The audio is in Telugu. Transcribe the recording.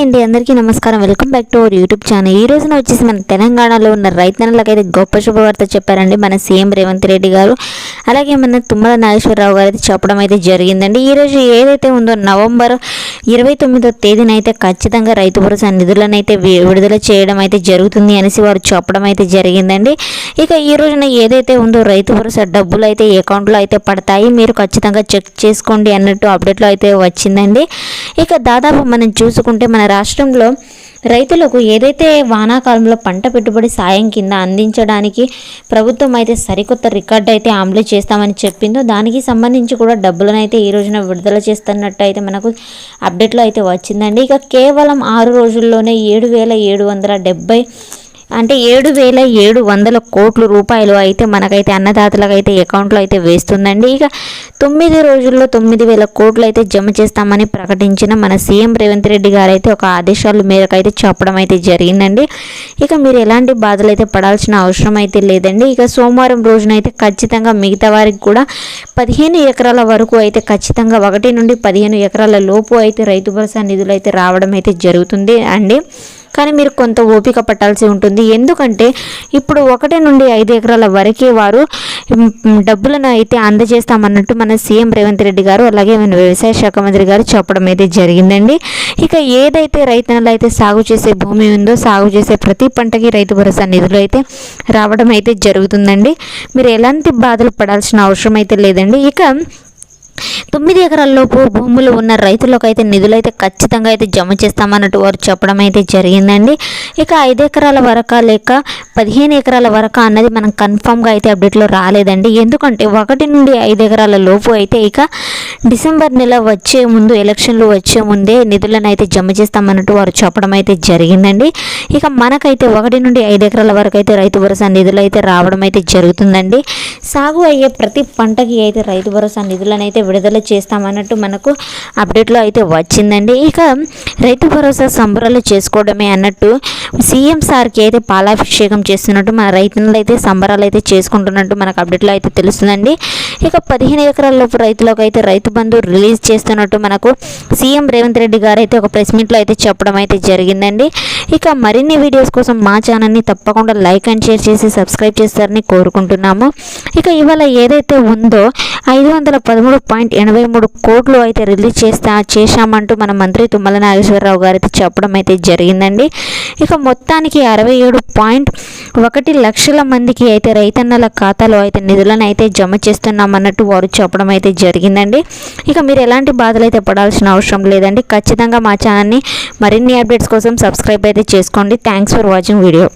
అండి, అందరికీ నమస్కారం. Welcome back to our YouTube channel. ఈ రోజున వచ్చేసి మన తెలంగాణలో ఉన్న రైతన్నలకైతే గొప్ప శుభవార్త చెప్పారండి మన సీఎం రేవంత్ రెడ్డి గారు. అలాగే మన తుమ్మల నాగేశ్వరరావు గారు అయితే చెప్పడం అయితే జరిగిందండి. ఈరోజు ఏదైతే ఉందో నవంబర్ 29వ తేదీన అయితే ఖచ్చితంగా రైతు భరోసా నిధులను అయితే విడుదల చేయడం అయితే జరుగుతుంది అనేసి వారు చెప్పడం అయితే జరిగిందండి. ఇక ఈ రోజున ఏదైతే ఉందో రైతు భరోసా డబ్బులు అయితే అకౌంట్లో అయితే పడతాయి, మీరు ఖచ్చితంగా చెక్ చేసుకోండి అన్నట్టు అప్డేట్లో అయితే వచ్చిందండి. ఇక దాదాపు మనం చూసుకుంటే మన రాష్ట్రంలో రైతులకు ఏదైతే వానాకాలంలో పంట పెట్టుబడి సాయం కింద అందించడానికి ప్రభుత్వం అయితే సరికొత్త రికార్డు అయితే అమలు చేస్తామని చెప్పిందో దానికి సంబంధించి కూడా డబ్బులను అయితే ఈ రోజున విడుదల చేస్తున్నట్టు అయితే మనకు అప్డేట్లో అయితే వచ్చిందండి. ఇక కేవలం 6 రోజుల్లోనే 7,770 అంటే 7,700 కోట్ల రూపాయలు అయితే మనకైతే అన్నదాతలకు అయితే అకౌంట్లో అయితే వేస్తుందండి. ఇక 9 రోజుల్లో 9,000 కోట్లు అయితే జమ చేస్తామని ప్రకటించిన మన సీఎం రేవంత్ రెడ్డి గారు అయితే ఒక ఆదేశాల మేరకు అయితే చెప్పడం అయితే జరిగిందండి. ఇక మీరు ఎలాంటి బాధలు అయితే పడాల్సిన అవసరం అయితే లేదండి. ఇక సోమవారం రోజునైతే ఖచ్చితంగా మిగతా వారికి కూడా 15 ఎకరాల వరకు అయితే ఖచ్చితంగా 1 నుండి 15 ఎకరాల లోపు అయితే రైతు భరోసా నిధులు అయితే రావడం అయితే జరుగుతుంది అండి. కానీ మీరు కొంత ఓపిక పట్టాల్సి ఉంటుంది. ఎందుకంటే ఇప్పుడు 1 నుండి 5 ఎకరాల వరకే వారు డబ్బులను అయితే అందజేస్తామన్నట్టు మన సీఎం రేవంత్ రెడ్డి గారు అలాగే మన వ్యవసాయ శాఖ మంత్రి గారు చెప్పడం అయితే జరిగిందండి. ఇక ఏదైతే రైతన్నలు అయితే సాగు చేసే భూమి ఉందో సాగు చేసే ప్రతి పంటకి రైతు భరోసా నిధులు అయితే రావడం అయితే జరుగుతుందండి. మీరు ఎలాంటి బాధలు పడాల్సిన అవసరం అయితే లేదండి. ఇక 9 ఎకరాల్లోపు భూములు ఉన్న రైతులకు అయితే నిధులు అయితే ఖచ్చితంగా అయితే జమ చేస్తామన్నట్టు వారు చెప్పడం అయితే జరిగిందండి. ఇక 5 ఎకరాల వరక లేక 15 ఎకరాల వరక అన్నది మనం కన్ఫామ్గా అయితే అప్డేట్లో రాలేదండి. ఎందుకంటే 1 నుండి 5 ఎకరాల లోపు అయితే ఇక డిసెంబర్ నెల వచ్చే ముందు ఎలక్షన్లు వచ్చే ముందే నిధులను అయితే జమ చేస్తామన్నట్టు వారు చెప్పడం అయితే జరిగిందండి. ఇక మనకైతే 1 నుండి 5 ఎకరాల వరకు అయితే రైతు భరోసా నిధులు అయితే రావడం అయితే జరుగుతుందండి. సాగు అయ్యే ప్రతి పంటకి అయితే రైతు భరోసా నిధులను అయితే విడుదల చేస్తామన్నట్టు మనకు అప్డేట్లో అయితే వచ్చిందండి. ఇక రైతు భరోసా సంబరాలు చేసుకోవడమే అన్నట్టు సీఎం సార్కి అయితే పాలాభిషేకం చేస్తున్నట్టు మన రైతులు అయితే సంబరాలు అయితే చేసుకుంటున్నట్టు మనకు అప్డేట్లో అయితే తెలుస్తుందండి. ఇక 15 ఎకరాల లోపు రైతులకు అయితే రైతు బంధు రిలీజ్ చేస్తున్నట్టు మనకు సీఎం రేవంత్ రెడ్డి గారు అయితే ఒక ప్రెస్ మీట్లో అయితే చెప్పడం అయితే జరిగిందండి. ఇక మరిన్ని వీడియోస్ కోసం మా ఛానల్ని తప్పకుండా లైక్ అండ్ షేర్ చేసి సబ్స్క్రైబ్ చేస్తారని కోరుకుంటున్నాము. ఇక ఇవాళ ఏదైతే ఉందో 513.83 కోట్లు అయితే రిలీజ్ చేశామంటూ మన మంత్రి తుమ్మల నాగేశ్వరరావు గారు అయితే చెప్పడం అయితే జరిగిందండి. ఇక మొత్తానికి 67.1 లక్షల మందికి అయితే రైతన్నల ఖాతాలో అయితే నిధులను అయితే జమ చేస్తున్నామన్నట్టు వారు చెప్పడం అయితే జరిగిందండి. ఇక మీరు ఎలాంటి బాధలు అయితే పడాల్సిన అవసరం లేదండి. ఖచ్చితంగా మా ఛానల్ని మరిన్ని అప్డేట్స్ కోసం సబ్స్క్రైబ్ అయితే చేసుకోండి. Thanks for watching video.